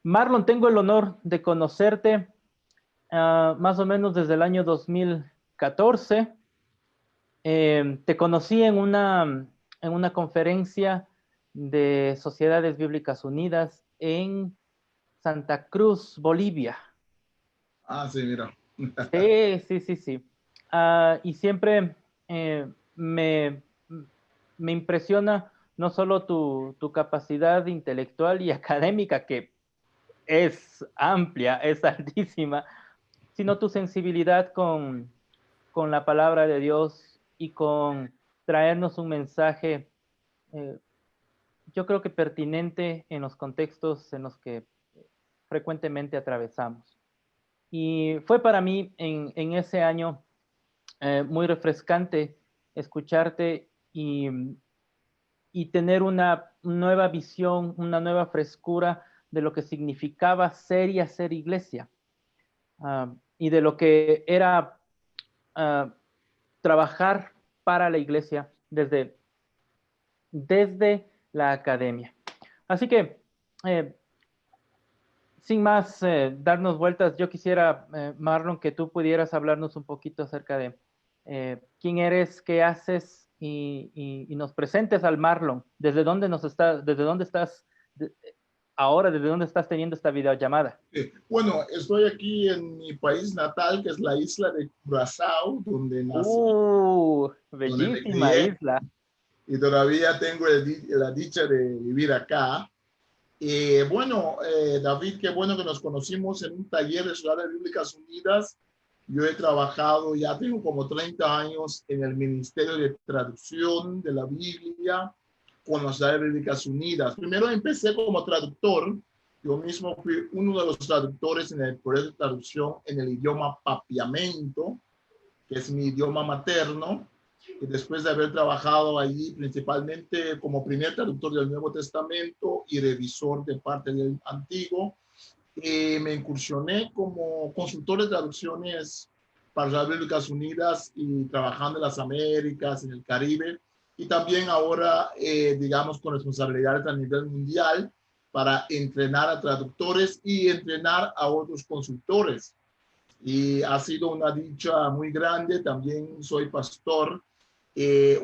Marlon, tengo el honor de conocerte más o menos desde el año 2014. Te conocí en una conferencia de Sociedades Bíblicas Unidas en Santa Cruz, Bolivia. Ah, sí, mira. Sí, sí, sí, sí. Y siempre eh, me, me impresiona no solo tu capacidad intelectual y académica, que es amplia, es altísima, sino tu sensibilidad con la palabra de Dios y con traernos un mensaje, eh, yo creo que pertinente en los contextos en los que frecuentemente atravesamos. Y fue para mí en ese año muy refrescante escucharte y tener una nueva visión, una nueva frescura de lo que significaba ser y hacer iglesia, y de lo que era uh, trabajar para la iglesia desde la academia. Así que, eh, sin más darnos vueltas, yo quisiera, Marlon, que tú pudieras hablarnos un poquito acerca de quién eres, qué haces y nos presentes al Marlon. Desde dónde estás ahora, desde dónde estás teniendo esta videollamada? Bueno, estoy aquí en mi país natal, que es la isla de Curazao, donde nací, donde me Bellísima crié isla. y todavía tengo la dicha de vivir acá. Bueno, David, qué bueno que nos conocimos en un taller de Ciudades Bíblicas Unidas. Yo he trabajado, ya tengo como 30 años en el Ministerio de Traducción de la Biblia con las Ciudades Bíblicas Unidas. Primero empecé como traductor. Yo mismo fui uno de los traductores en el proceso de traducción en el idioma papiamento, que es mi idioma materno. Y después de haber trabajado allí principalmente como primer traductor del Nuevo Testamento y revisor de parte del Antiguo, me incursioné como consultor de traducciones para las Bíblicas Unidas y trabajando en las Américas, en el Caribe, y también ahora, digamos, con responsabilidades a nivel mundial para entrenar a traductores y entrenar a otros consultores. Y ha sido una dicha muy grande. También soy pastor,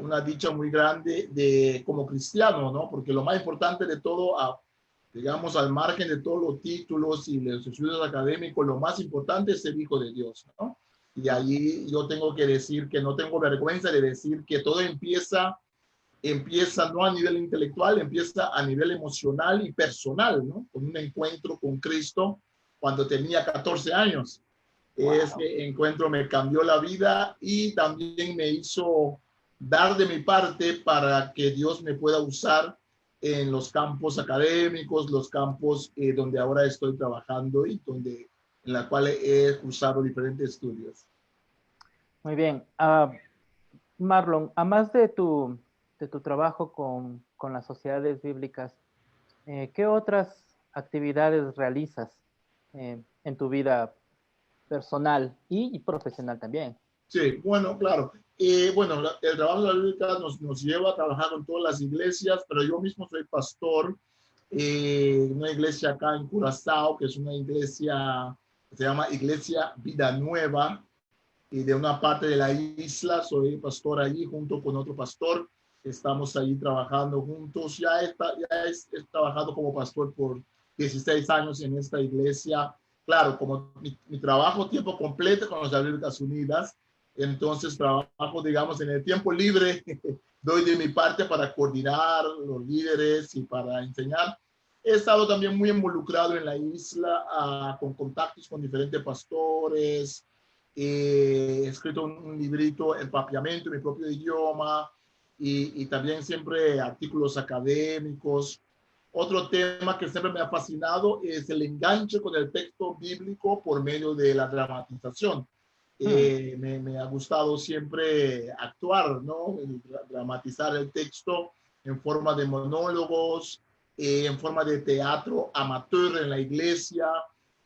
una dicha muy grande de como cristiano, ¿no? Porque lo más importante de todo, digamos, al margen de todos los títulos y los estudios académicos, lo más importante es ser hijo de Dios, ¿no? Y allí yo tengo que decir que no tengo vergüenza de decir que todo empieza no a nivel intelectual, empieza a nivel emocional y personal, ¿no? Con un encuentro con Cristo cuando tenía 14 años. Wow. Ese encuentro me cambió la vida y también me hizo dar de mi parte para que Dios me pueda usar en los campos académicos, los campos donde ahora estoy trabajando y en la cual he cursado diferentes estudios. Muy bien. Marlon, a más de tu trabajo con las sociedades bíblicas, ¿qué otras actividades realizas en tu vida personal y profesional también? Sí, bueno, claro. Bueno, el trabajo de la Bíblia nos lleva a trabajar con todas las iglesias, pero yo mismo soy pastor en una iglesia acá en Curazao, que es una iglesia que se llama Iglesia Vida Nueva, y de una parte de la isla. Soy pastor allí junto con otro pastor. Estamos allí trabajando juntos. He trabajado como pastor por 16 años en esta iglesia. Claro, como mi trabajo tiempo completo con las Bíblicas Unidas, entonces trabajo, digamos, en el tiempo libre, doy de mi parte para coordinar los líderes y para enseñar. He estado también muy involucrado en la isla con contactos con diferentes pastores. He escrito un librito en papiamento, en mi propio idioma, y también siempre artículos académicos. Otro tema que siempre me ha fascinado es el enganche con el texto bíblico por medio de la dramatización. Hmm. Me ha gustado siempre actuar, ¿no? Dramatizar el texto en forma de monólogos, en forma de teatro amateur en la iglesia.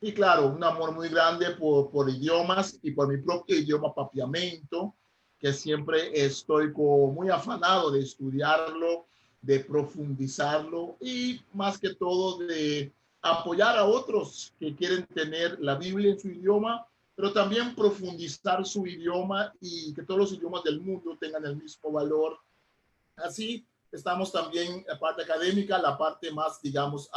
Y claro, un amor muy grande por idiomas y por mi propio idioma papiamento, que siempre estoy muy afanado de estudiarlo, de profundizarlo y más que todo apoyar a otros que quieren tener la Biblia en su idioma, pero también profundizar su idioma y que todos los idiomas del mundo tengan el mismo valor. Así estamos también la parte académica, la parte más, digamos,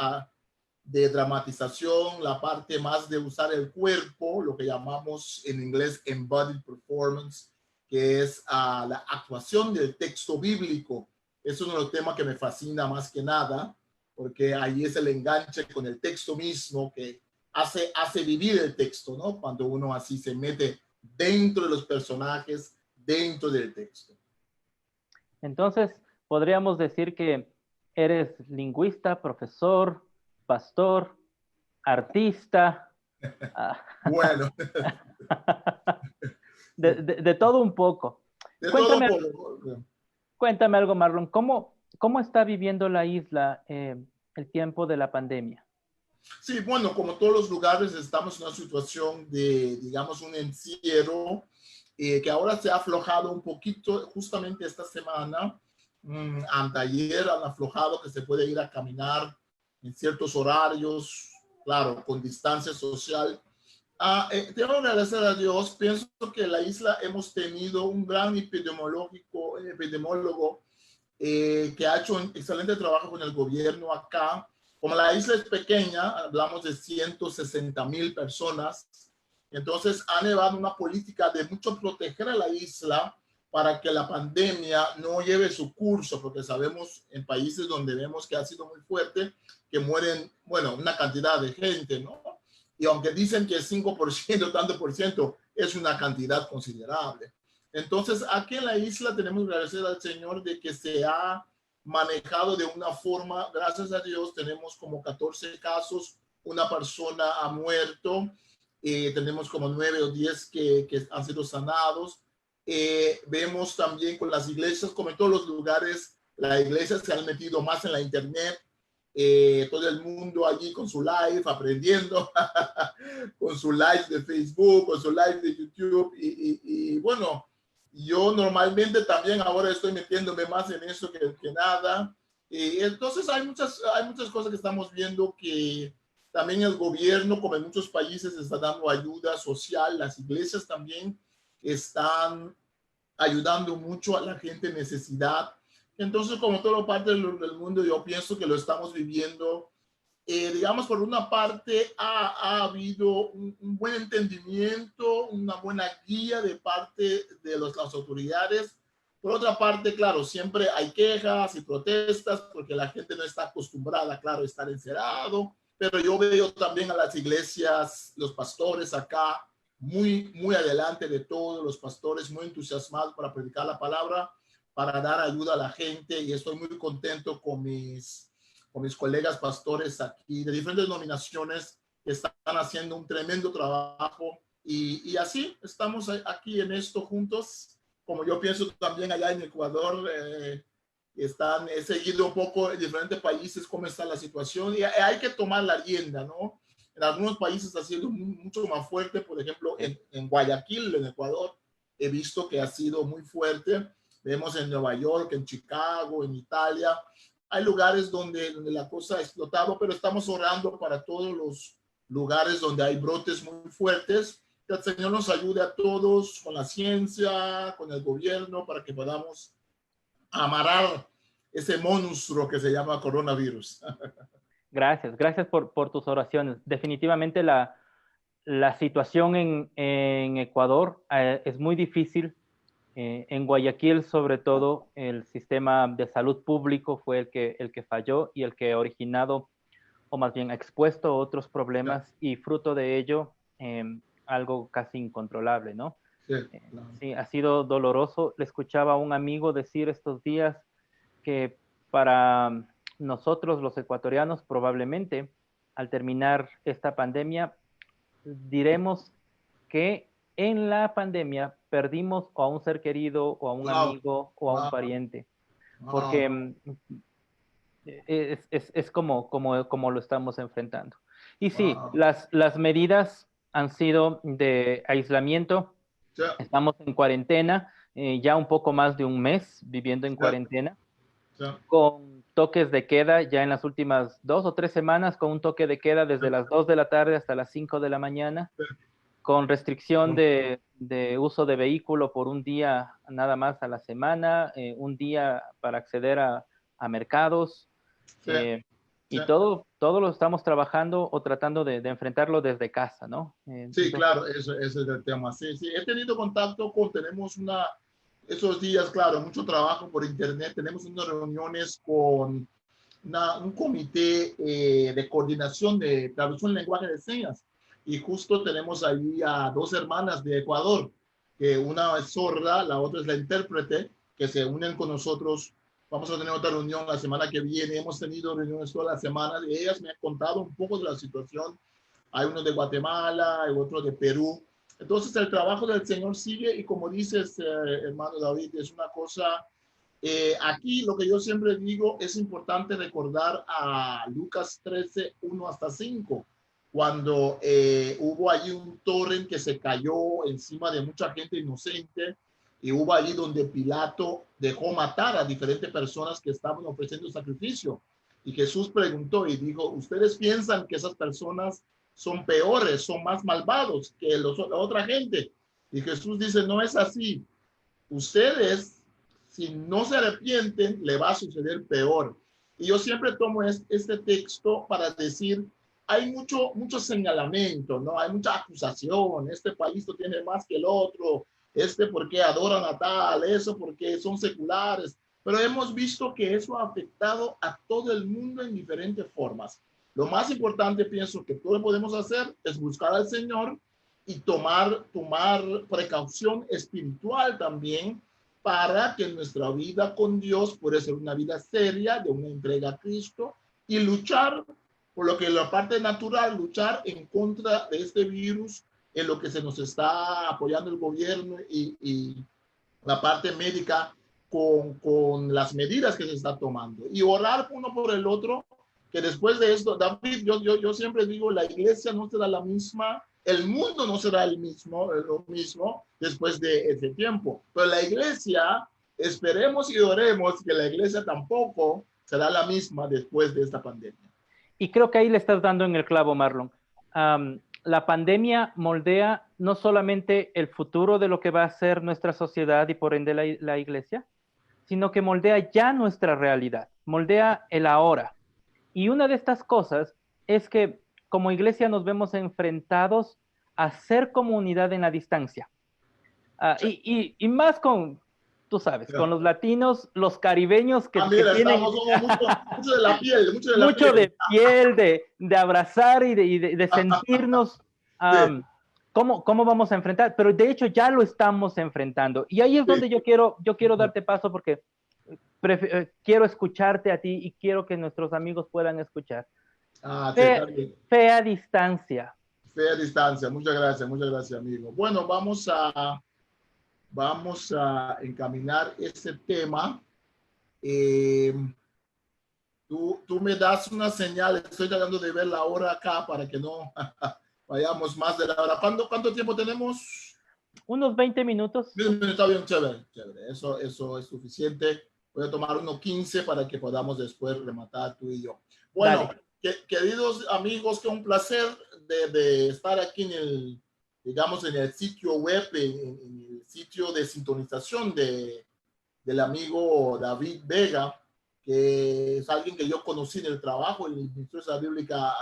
de dramatización, la parte más de usar el cuerpo, lo que llamamos en inglés embodied performance, que es la actuación del texto bíblico. Es uno de los temas que me fascina más que nada, porque ahí es el enganche con el texto mismo que hace vivir el texto, ¿no? Cuando uno así se mete dentro de los personajes, dentro del texto. Entonces, podríamos decir que eres lingüista, profesor, pastor, artista, Bueno, de todo un poco. de todo un Cuéntame, poco. cuéntame algo, Marlon. ¿Cómo está viviendo la isla el tiempo de la pandemia? Sí, bueno, como todos los lugares, estamos en una situación de, digamos, un encierro que ahora se ha aflojado un poquito, justamente esta semana, anteayer han aflojado que se puede ir a caminar en ciertos horarios, claro, con distancia social. Tengo que agradecer a Dios, pienso que en la isla hemos tenido un gran epidemiólogo que ha hecho un excelente trabajo con el gobierno acá. Como la isla es pequeña, hablamos de 160,000 personas, entonces han llevado una política de mucho proteger a la isla para que la pandemia no lleve su curso, porque sabemos en países donde vemos que ha sido muy fuerte, que mueren, bueno, una cantidad de gente, ¿no? Y aunque dicen que el 5%, tanto por ciento, es una cantidad considerable. Entonces, aquí en la isla tenemos que agradecer al Señor de que se ha manejado de una forma, gracias a Dios, tenemos como 14 casos, una persona ha muerto, tenemos como 9 o 10 que han sido sanados. Vemos también con las iglesias, como en todos los lugares, las iglesias se han metido más en la internet, todo el mundo allí con su live, aprendiendo, con su live de Facebook, con su live de YouTube, y bueno, yo normalmente también ahora estoy metiéndome más en eso que nada. Entonces hay muchas cosas que estamos viendo que también el gobierno, como en muchos países, está dando ayuda social. Las iglesias también están ayudando mucho a la gente en necesidad. Entonces, como toda parte del mundo, yo pienso que lo estamos viviendo digamos, por una parte ha habido un buen entendimiento, una buena guía de parte de las autoridades. Por otra parte, claro, siempre hay quejas y protestas porque la gente no está acostumbrada, claro, a estar encerrado. Pero yo veo también a las iglesias, los pastores acá, muy adelante de todos, los pastores muy entusiasmados para predicar la palabra, para dar ayuda a la gente, y estoy muy contento con mis colegas pastores aquí de diferentes denominaciones que están haciendo un tremendo trabajo y así estamos aquí en esto juntos. Como yo pienso también allá en Ecuador, he seguido un poco en diferentes países cómo está la situación y hay que tomar la rienda, ¿no? En algunos países ha sido mucho más fuerte, por ejemplo, en Guayaquil, en Ecuador, he visto que ha sido muy fuerte. Vemos en Nueva York, en Chicago, en Italia, hay lugares donde la cosa ha explotado, pero estamos orando para todos los lugares donde hay brotes muy fuertes. Que el Señor nos ayude a todos con la ciencia, con el gobierno, para que podamos amarar ese monstruo que se llama coronavirus. Gracias por tus oraciones. Definitivamente la situación en Ecuador es muy difícil. En Guayaquil, sobre todo, el sistema de salud público fue el que falló y el que ha originado, o más bien ha expuesto otros problemas y fruto de ello, algo casi incontrolable, ¿no? Sí, Sí, ha sido doloroso. Le escuchaba a un amigo decir estos días que para nosotros los ecuatorianos probablemente al terminar esta pandemia diremos que en la pandemia perdimos o a un ser querido o a un wow, amigo o a un wow, pariente, porque wow, es como lo estamos enfrentando. Y sí, wow. las medidas han sido de aislamiento. Sí, Estamos en cuarentena, ya un poco más de un mes viviendo en sí, cuarentena, sí, toques de queda ya en las últimas 2 o 3 semanas, con un toque de queda desde las 2 de la tarde hasta las 5 de la mañana, con restricción de uso de vehículo por un día nada más a la semana, un día para acceder a mercados, Sí, sí. y todo lo estamos trabajando o tratando de enfrentarlo desde casa, ¿no? Sí, Entonces, claro, eso, ese es el tema. Sí, sí, he tenido contacto tenemos esos días, claro, mucho trabajo por internet, tenemos unas reuniones con un comité de coordinación de traducción en lenguaje de señas. Y justo tenemos ahí a dos hermanas de Ecuador, que una es sorda, la otra es la intérprete, que se unen con nosotros. Vamos a tener otra reunión la semana que viene. Hemos tenido reuniones toda la semana y ellas me han contado un poco de la situación. Hay uno de Guatemala, hay otro de Perú. Entonces el trabajo del Señor sigue y como dices, hermano David, es una cosa aquí lo que yo siempre digo es importante recordar a Lucas 13, 1 hasta 5, cuando hubo allí un torrent que se cayó encima de mucha gente inocente y hubo allí donde Pilato dejó matar a diferentes personas que estaban ofreciendo sacrificio. Y Jesús preguntó y dijo, ¿ustedes piensan que esas personas son peores, son más malvados que la otra gente? Y Jesús dice, no es así. Ustedes si no se arrepienten, le va a suceder peor. Y yo siempre tomo este texto para decir, hay mucho señalamiento, ¿no? Hay mucha acusación. Este país no tiene más que el otro. Porque adoran a tal, eso porque son seculares. Pero hemos visto que eso ha afectado a todo el mundo en diferentes formas. Lo más importante, pienso, que todos podemos hacer es buscar al Señor y tomar precaución espiritual también para que nuestra vida con Dios pueda ser una vida seria, de una entrega a Cristo y luchar por lo que la parte natural, luchar en contra de este virus, en lo que se nos está apoyando el gobierno y la parte médica con las medidas que se está tomando y orar uno por el otro, que después de esto, David, yo siempre digo, la iglesia no será la misma, el mundo no será lo mismo después de ese tiempo, pero la iglesia, esperemos y oremos que la iglesia tampoco será la misma después de esta pandemia. y creo que ahí le estás dando en el clavo, Marlon. La pandemia moldea no solamente el futuro de lo que va a ser nuestra sociedad y por ende la iglesia, sino que moldea ya nuestra realidad, moldea el ahora. Y una de estas cosas es que como iglesia nos vemos enfrentados a ser comunidad en la distancia. Y más con, tú sabes, con los latinos, los caribeños que Mira, tienen mucho de la piel, mucho de piel, de abrazar y de sentirnos. Sí. ¿Cómo vamos a enfrentar? Pero de hecho ya lo estamos enfrentando. Y ahí es donde yo quiero darte paso porque quiero escucharte a ti y quiero que nuestros amigos puedan escuchar. Fe a distancia. Fe a distancia. Muchas gracias, amigo. Bueno, vamos a encaminar este tema. Tú me das una señal, estoy tratando de ver la hora acá para que no vayamos más de la hora. ¿Cuánto tiempo tenemos? Unos 20 minutos. Está bien, chévere. Eso es suficiente. Voy a tomar unos 15 para que podamos después rematar tú y yo. Bueno, queridos amigos, que un placer de estar aquí digamos, en el sitio web, en el sitio de sintonización del amigo David Vega, que es alguien que yo conocí en el trabajo, en el Instituto de la Bíblica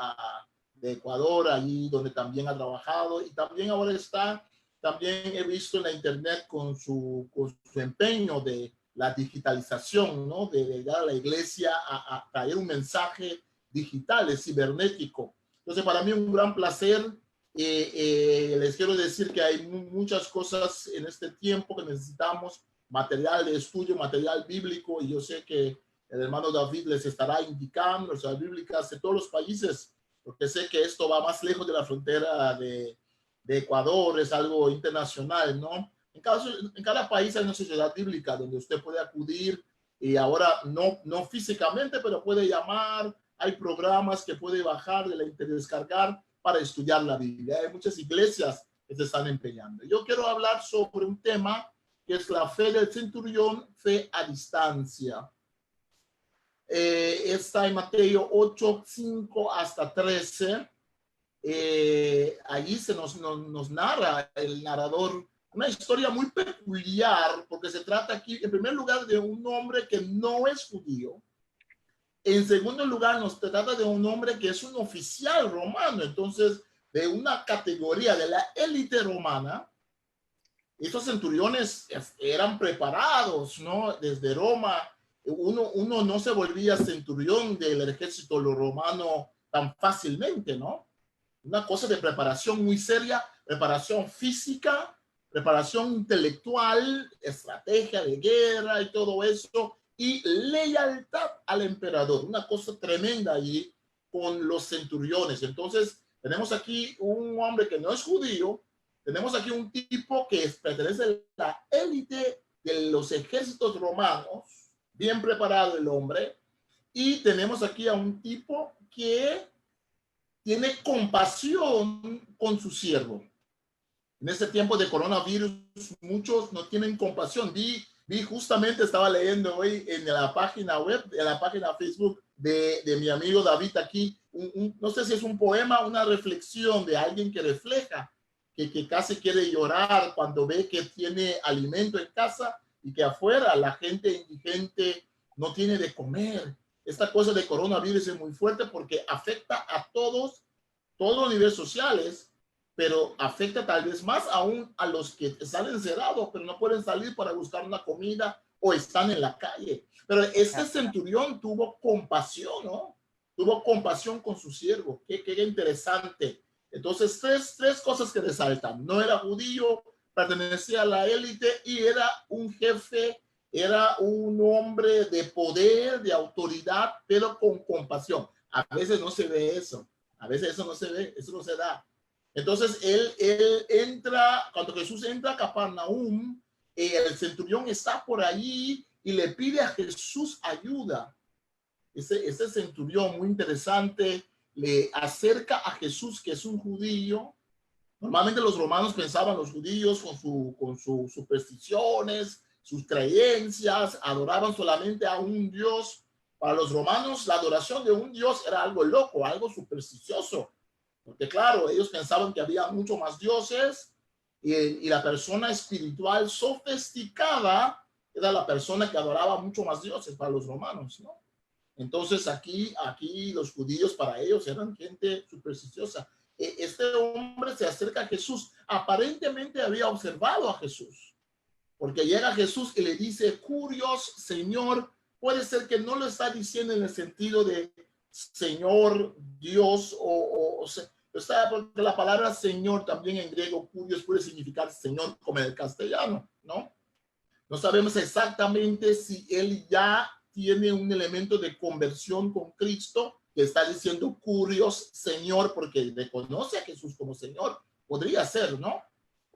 de Ecuador, allí donde también ha trabajado, y también ahora también he visto en la internet con su empeño de la digitalización, ¿no? De llegar a la iglesia a traer un mensaje digital, cibernético. Entonces, para mí un gran placer. Les quiero decir que hay muchas cosas en este tiempo que necesitamos, material de estudio, material bíblico, y yo sé que el hermano David les estará indicando las bíblicas de todos los países, porque sé que esto va más lejos de la frontera de Ecuador, es algo internacional, ¿no? En cada país hay una sociedad bíblica donde usted puede acudir y ahora no físicamente, pero puede llamar, hay programas que puede bajar, descargar para estudiar la Biblia. Hay muchas iglesias que se están empeñando. Yo quiero hablar sobre un tema que es la fe del centurión, fe a distancia. está en Mateo 8, 5 hasta 13. Allí se nos narra el narrador una historia muy peculiar, porque se trata aquí, en primer lugar, de un hombre que no es judío. En segundo lugar, nos trata de un hombre que es un oficial romano, entonces, de una categoría de la élite romana. Estos centuriones eran preparados, ¿no? Desde Roma, uno no se volvía centurión del ejército romano tan fácilmente, ¿no? Una cosa de preparación muy seria, preparación física, preparación intelectual, estrategia de guerra y todo eso, y lealtad al emperador, una cosa tremenda allí con los centuriones. Entonces, tenemos aquí un hombre que no es judío, tenemos aquí un tipo que pertenece a la élite de los ejércitos romanos, bien preparado el hombre, y tenemos aquí a un tipo que tiene compasión con su siervo. En este tiempo de coronavirus, muchos no tienen compasión. Vi justamente, estaba leyendo hoy en la página web, en la página Facebook de mi amigo David aquí, no sé si es un poema, una reflexión de alguien que refleja, que casi quiere llorar cuando ve que tiene alimento en casa y que afuera la gente indigente no tiene de comer. Esta cosa de coronavirus es muy fuerte porque afecta a todos los niveles sociales, pero afecta tal vez más aún a los que están encerrados, pero no pueden salir para buscar una comida o están en la calle. Pero este centurión tuvo compasión, ¿no? Tuvo compasión con su siervo. Qué interesante. Entonces, tres cosas que resaltan. No era judío, pertenecía a la élite y era un jefe, era un hombre de poder, de autoridad, pero con compasión. A veces no se ve eso. A veces eso no se ve, eso no se da. Entonces él entra, cuando Jesús entra a Capernaum, el centurión está por allí y le pide a Jesús ayuda. Ese centurión muy interesante le acerca a Jesús, que es un judío. Normalmente los romanos pensaban, los judíos con sus supersticiones, sus creencias, adoraban solamente a un Dios. Para los romanos, la adoración de un Dios era algo loco, algo supersticioso. Porque claro, ellos pensaban que había mucho más dioses y la persona espiritual sofisticada era la persona que adoraba mucho más dioses para los romanos, ¿no? Entonces aquí los judíos para ellos eran gente supersticiosa. Este hombre se acerca a Jesús. Aparentemente había observado a Jesús, porque llega Jesús y le dice, curios, Señor. Puede ser que no lo está diciendo en el sentido de Señor, Dios, porque la palabra Señor también en griego, curios, puede significar Señor como en el castellano, ¿no? No sabemos exactamente si él ya tiene un elemento de conversión con Cristo, que está diciendo curios, Señor, porque reconoce a Jesús como Señor. Podría ser, ¿no?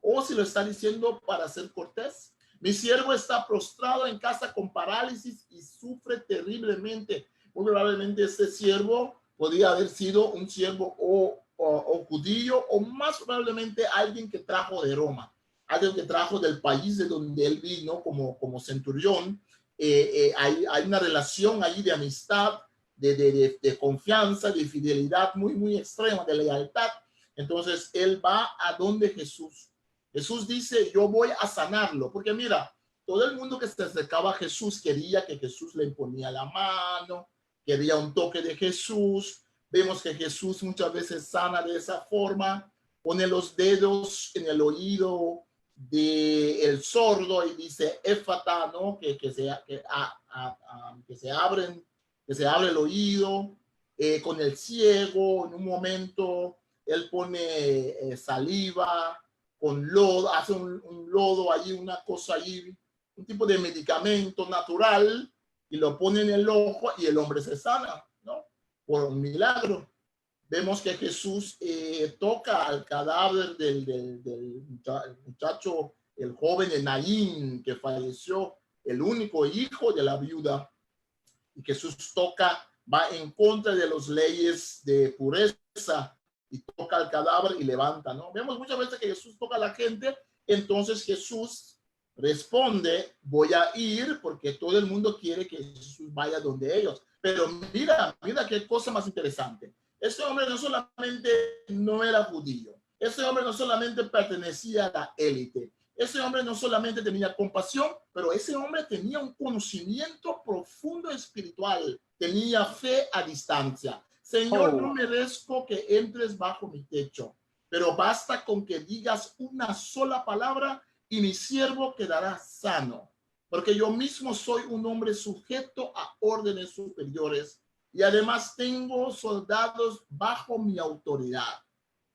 O si lo está diciendo para ser cortés. Mi siervo está prostrado en casa con parálisis y sufre terriblemente. Muy probablemente este siervo podría haber sido un siervo o judío, o más probablemente alguien que trajo de Roma, alguien que trajo del país de donde él vino como centurión. Hay una relación ahí de amistad, de confianza, de fidelidad muy, muy extrema, de lealtad. Entonces él va a donde Jesús. Jesús dice, yo voy a sanarlo, porque mira, todo el mundo que se acercaba a Jesús quería que Jesús le imponía la mano, quería un toque de Jesús. Vemos que Jesús muchas veces sana de esa forma, pone los dedos en el oído del sordo y dice, éfata, ¿no? Que se abre el oído. Con el ciego, en un momento, él pone saliva, con lodo, hace un lodo allí, una cosa allí, un tipo de medicamento natural, y lo pone en el ojo y el hombre se sana, ¿no? Por un milagro. Vemos que Jesús toca al cadáver del muchacho, el joven de Naín, que falleció, el único hijo de la viuda, y Jesús va en contra de las leyes de pureza, y toca el cadáver y levanta, ¿no? Vemos muchas veces que Jesús toca a la gente, entonces Jesús responde, voy a ir porque todo el mundo quiere que Jesús vaya donde ellos. Pero mira qué cosa más interesante. Este hombre no solamente no era judío, ese hombre no solamente pertenecía a la élite, ese hombre no solamente tenía compasión, pero ese hombre tenía un conocimiento profundo espiritual, tenía fe a distancia. Señor, no merezco que entres bajo mi techo, pero basta con que digas una sola palabra y mi siervo quedará sano, porque yo mismo soy un hombre sujeto a órdenes superiores y además tengo soldados bajo mi autoridad.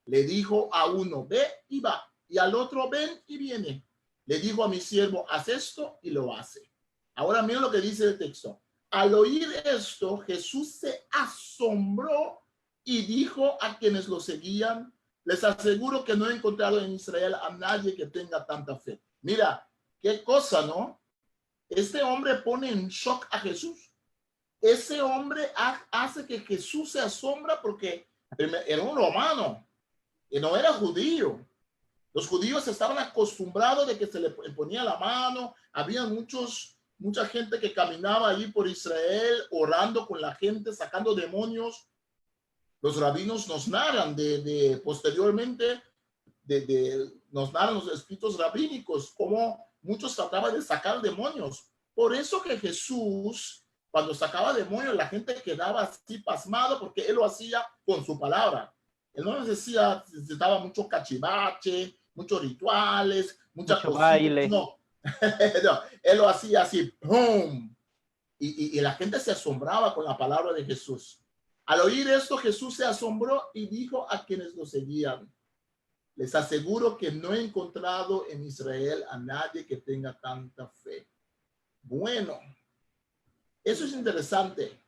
Le dijo a uno, ve y va, y al otro, ven y viene. Le dijo a mi siervo, haz esto, y lo hace. Ahora mira lo que dice el texto. Al oír esto, Jesús se asombró y dijo a quienes lo seguían, les aseguro que no he encontrado en Israel a nadie que tenga tanta fe. Mira, qué cosa, ¿no? Este hombre pone en shock a Jesús. Ese hombre hace que Jesús se asombra porque era un romano y no era judío. Los judíos estaban acostumbrados de que se le ponía la mano. Había mucha gente que caminaba allí por Israel orando con la gente, sacando demonios. Los rabinos nos narran posteriormente, nos narran los escritos rabínicos, cómo muchos trataban de sacar demonios. Por eso que Jesús, cuando sacaba demonios, la gente quedaba así pasmado porque él lo hacía con su palabra. Él no necesitaba mucho cachivache, muchos rituales, mucho baile. No. No, él lo hacía así, ¡pum! Y la gente se asombraba con la palabra de Jesús. Al oír esto, Jesús se asombró y dijo a quienes lo seguían, les aseguro que no he encontrado en Israel a nadie que tenga tanta fe. Bueno, eso es interesante.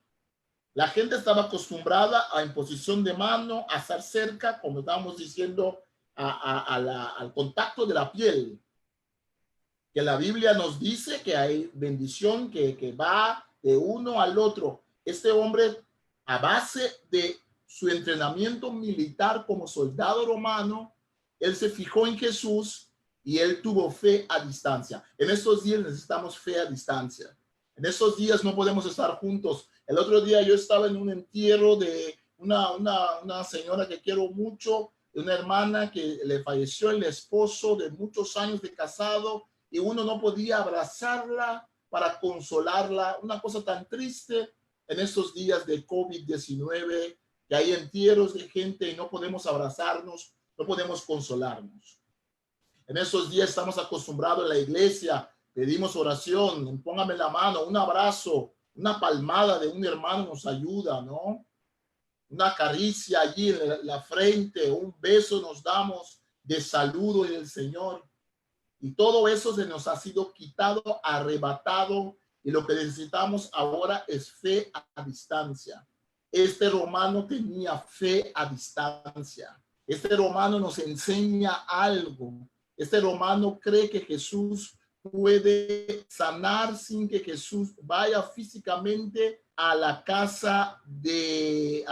La gente estaba acostumbrada a imposición de mano, a estar cerca, como estábamos diciendo, al contacto de la piel. Que la Biblia nos dice que hay bendición que va de uno al otro. Este hombre, a base de su entrenamiento militar como soldado romano, él se fijó en Jesús y él tuvo fe a distancia. En estos días necesitamos fe a distancia. En estos días no podemos estar juntos. El otro día yo estaba en un entierro de una señora que quiero mucho, de una hermana que le falleció el esposo de muchos años de casado y uno no podía abrazarla para consolarla. Una cosa tan triste en estos días de COVID-19, que hay entierros de gente y no podemos abrazarnos, no podemos consolarnos. En esos días estamos acostumbrados en la iglesia, pedimos oración, póngame la mano, un abrazo, una palmada de un hermano nos ayuda, ¿no? Una caricia allí en la frente, un beso nos damos de saludo del Señor. Y todo eso se nos ha sido quitado, arrebatado, y lo que necesitamos ahora es fe a distancia. Este romano tenía fe a distancia. Este romano nos enseña algo. Este romano cree que Jesús puede sanar sin que Jesús vaya físicamente a la casa de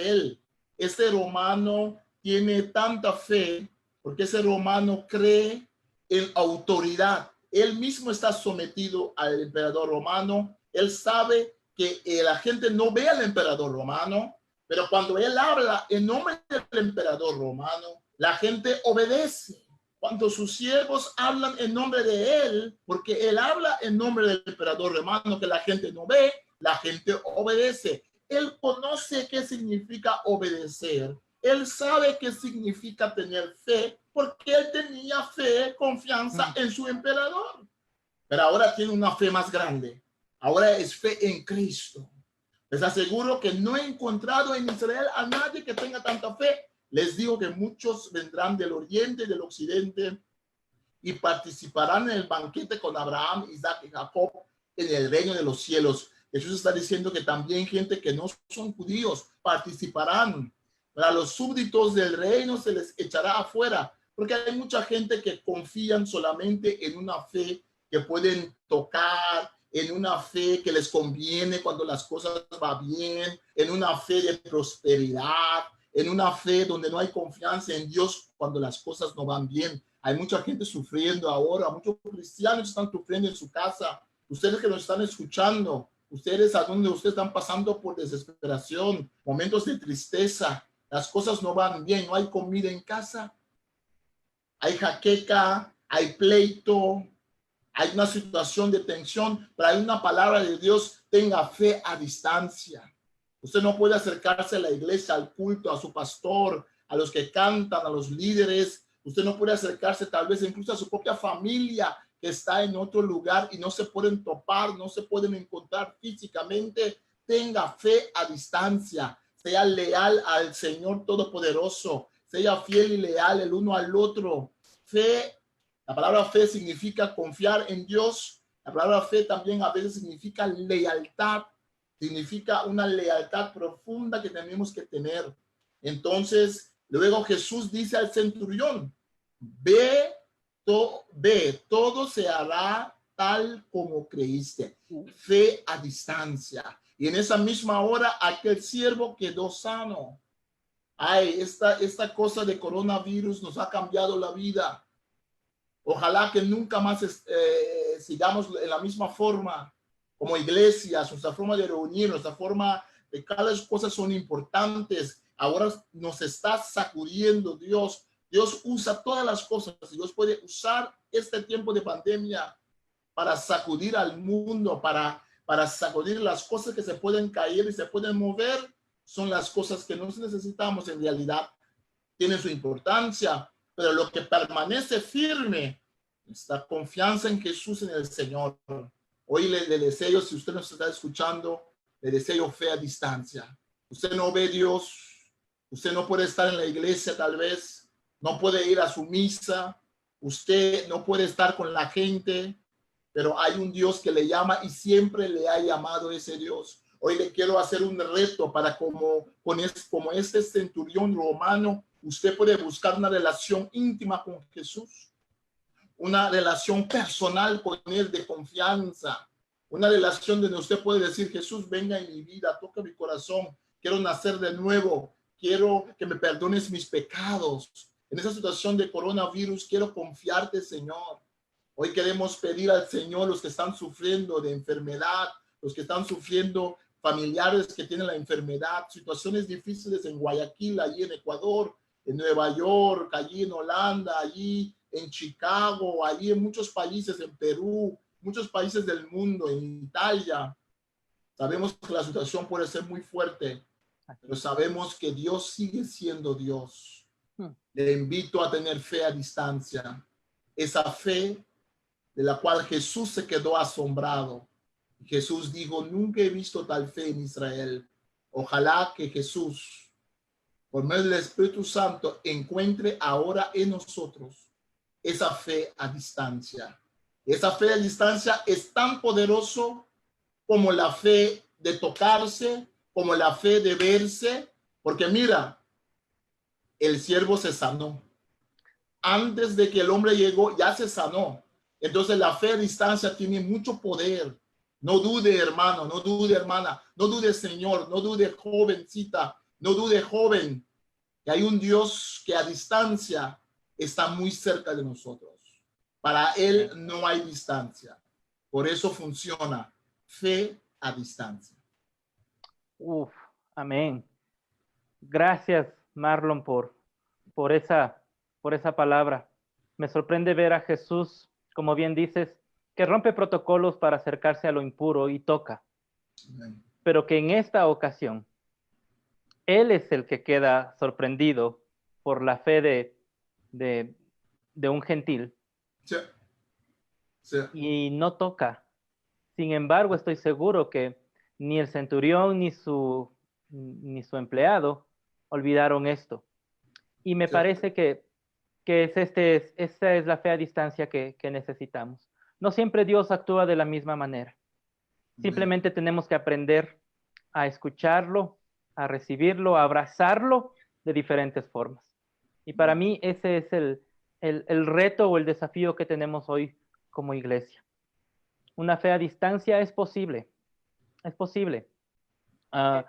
él. Este romano tiene tanta fe porque ese romano cree en autoridad. Él mismo está sometido al emperador romano. Él sabe que la gente no ve al emperador romano, pero cuando él habla en nombre del emperador romano, la gente obedece. Cuando sus siervos hablan en nombre de él, porque él habla en nombre del emperador romano que la gente no ve, la gente obedece. Él conoce qué significa obedecer. Él sabe qué significa tener fe, porque él tenía fe, confianza en su emperador. Pero ahora tiene una fe más grande. Ahora es fe en Cristo. Les aseguro que no he encontrado en Israel a nadie que tenga tanta fe. Les digo que muchos vendrán del oriente y del occidente y participarán en el banquete con Abraham, Isaac y Jacob en el reino de los cielos. Jesús está diciendo que también gente que no son judíos participarán. Para los súbditos del reino se les echará afuera, porque hay mucha gente que confían solamente en una fe que pueden tocar, en una fe que les conviene cuando las cosas van bien, en una fe de prosperidad, en una fe donde no hay confianza en Dios cuando las cosas no van bien. Hay mucha gente sufriendo ahora, muchos cristianos están sufriendo en su casa. Ustedes que nos están escuchando, ustedes a donde ustedes están pasando por desesperación, momentos de tristeza, las cosas no van bien, no hay comida en casa, hay jaqueca, hay pleito, hay una situación de tensión, pero hay una palabra de Dios: tenga fe a distancia. Usted no puede acercarse a la iglesia, al culto, a su pastor, a los que cantan, a los líderes. Usted no puede acercarse tal vez incluso a su propia familia que está en otro lugar y no se pueden topar, no se pueden encontrar físicamente. Tenga fe a distancia. Sea leal al Señor Todopoderoso. Sea fiel y leal el uno al otro. Fe, la palabra fe significa confiar en Dios. La palabra fe también a veces significa lealtad. Significa una lealtad profunda que tenemos que tener. Entonces, luego Jesús dice al centurión: ve, todo se hará tal como creíste. Fe a distancia. Y en esa misma hora, aquel siervo quedó sano. Ay, esta cosa de coronavirus nos ha cambiado la vida. Ojalá que nunca más sigamos en la misma forma como iglesias, nuestra forma de reunir, nuestra forma de cada cosa son importantes. Ahora nos está sacudiendo Dios. Dios usa todas las cosas. Dios puede usar este tiempo de pandemia para sacudir al mundo, para sacudir las cosas que se pueden caer y se pueden mover. Son las cosas que nos necesitamos en realidad. Tienen su importancia, pero lo que permanece firme, esta confianza en Jesús, en el Señor. Hoy le deseo, si usted nos está escuchando, le deseo fe a distancia. Usted no ve a Dios, usted no puede estar en la iglesia tal vez, no puede ir a su misa, usted no puede estar con la gente, pero hay un Dios que le llama y siempre le ha llamado ese Dios. Hoy le quiero hacer un reto para como este centurión romano, usted puede buscar una relación íntima con Jesús, una relación personal con Él de confianza, una relación donde usted puede decir: Jesús, venga en mi vida, toca mi corazón, quiero nacer de nuevo, quiero que me perdones mis pecados. En esa situación de coronavirus, quiero confiarte, Señor. Hoy queremos pedir al Señor, los que están sufriendo de enfermedad, los que están sufriendo, familiares que tienen la enfermedad, situaciones difíciles en Guayaquil, allí en Ecuador, en Nueva York, allí en Holanda, allí en Chicago, allí en muchos países, en Perú, muchos países del mundo, en Italia. Sabemos que la situación puede ser muy fuerte, pero sabemos que Dios sigue siendo Dios. Le invito a tener fe a distancia. Esa fe de la cual Jesús se quedó asombrado. Jesús dijo: nunca he visto tal fe en Israel. Ojalá que Jesús, por medio del Espíritu Santo, encuentre ahora en nosotros esa fe a distancia. Esa fe a distancia es tan poderoso como la fe de tocarse, como la fe de verse, porque mira, el siervo se sanó. Antes de que el hombre llegó, ya se sanó. Entonces la fe a distancia tiene mucho poder. No dude, hermano, no dude, hermana, no dude, señor, no dude, jovencita, no dude, joven, que hay un Dios que a distancia está muy cerca de nosotros. Para Él no hay distancia. Por eso funciona fe a distancia. Uf, amén. Gracias, Marlon, por esa, por esa palabra. Me sorprende ver a Jesús, como bien dices, que rompe protocolos para acercarse a lo impuro y toca, Amén. pero que en esta ocasión Él es el que queda sorprendido por la fe de un gentil Sí, sí, y no toca. Sin embargo, estoy seguro que ni el centurión ni su empleado olvidaron esto. Y me sí. parece que esta es la fe a distancia que necesitamos. No siempre Dios actúa de la misma manera. Simplemente tenemos que aprender a escucharlo, a recibirlo, a abrazarlo de diferentes formas. Y para mí ese es el reto o el desafío que tenemos hoy como iglesia. Una fe a distancia es posible, es posible. Uh,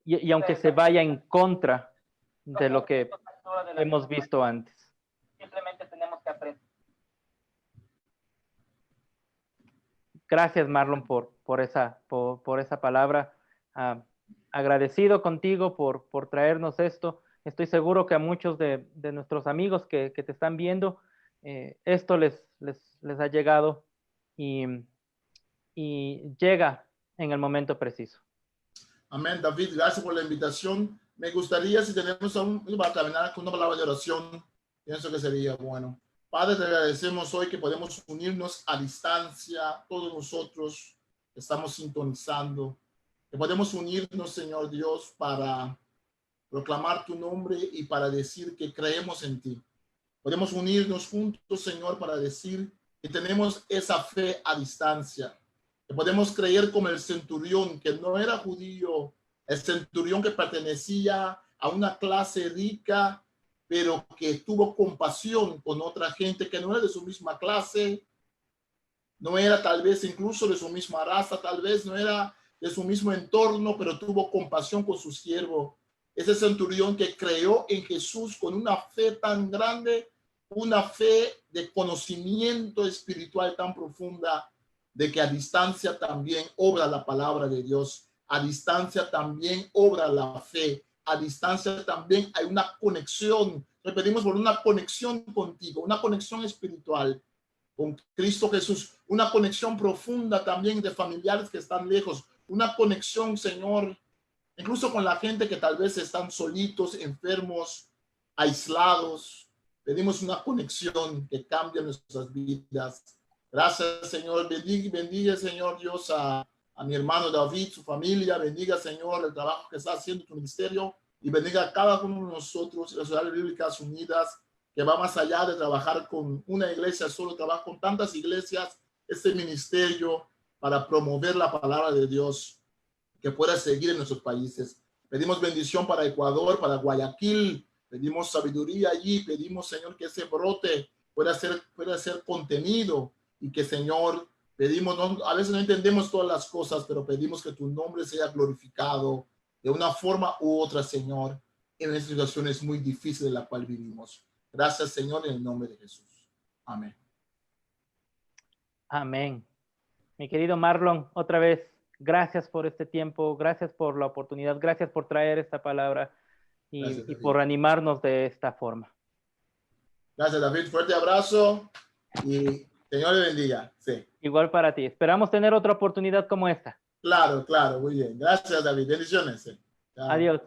y aunque se vaya en contra de lo que hemos visto antes. Simplemente tenemos que aprender. Gracias, Marlon, por por esa palabra. Agradecido contigo por traernos esto. Estoy seguro que a muchos de nuestros amigos que te están viendo, esto les ha llegado y llega en el momento preciso. Amén, David, gracias por la invitación. Me gustaría, si tenemos para terminar con una palabra de oración, pienso que sería bueno. Padre, te agradecemos hoy que podemos unirnos a distancia, todos nosotros estamos sintonizando, que podemos unirnos, Señor Dios, para proclamar tu nombre y para decir que creemos en ti. Podemos unirnos juntos, Señor, para decir que tenemos esa fe a distancia, que podemos creer como el centurión, que no era judío, el centurión que pertenecía a una clase rica, pero que tuvo compasión con otra gente que no era de su misma clase, no era tal vez incluso de su misma raza, tal vez no era de su mismo entorno, pero tuvo compasión con su siervo. Ese centurión que creyó en Jesús con una fe tan grande, una fe de conocimiento espiritual tan profunda, de que a distancia también obra la palabra de Dios, a distancia también obra la fe, a distancia también hay una conexión. Le pedimos por una conexión contigo, una conexión espiritual con Cristo Jesús, una conexión profunda también de familiares que están lejos, una conexión, Señor, incluso con la gente que tal vez están solitos, enfermos, aislados. Pedimos una conexión que cambie nuestras vidas. Gracias, Señor. Bendiga, Señor Dios, a mi hermano David, su familia. Bendiga, Señor, el trabajo que está haciendo tu ministerio y bendiga a cada uno de nosotros, las Ciudades Bíblicas Unidas, que va más allá de trabajar con una iglesia, solo trabaja con tantas iglesias, este ministerio para promover la palabra de Dios, que pueda seguir en nuestros países. Pedimos bendición para Ecuador, para Guayaquil, pedimos sabiduría allí, pedimos, Señor, que ese brote pueda ser contenido y que, Señor, pedimos, a veces no entendemos todas las cosas, pero pedimos que tu nombre sea glorificado de una forma u otra, Señor, en estas situaciones muy difíciles en la cual vivimos. Gracias, Señor, en el nombre de Jesús. Amén. Amén. Mi querido Marlon, otra vez, gracias por este tiempo, gracias por la oportunidad, gracias por traer esta palabra y por animarnos de esta forma. Gracias, David. Fuerte abrazo y Señor le bendiga. Sí. Igual para ti. Esperamos tener otra oportunidad como esta. Claro, claro. Muy bien. Gracias, David. Bendiciones. Sí. Adiós.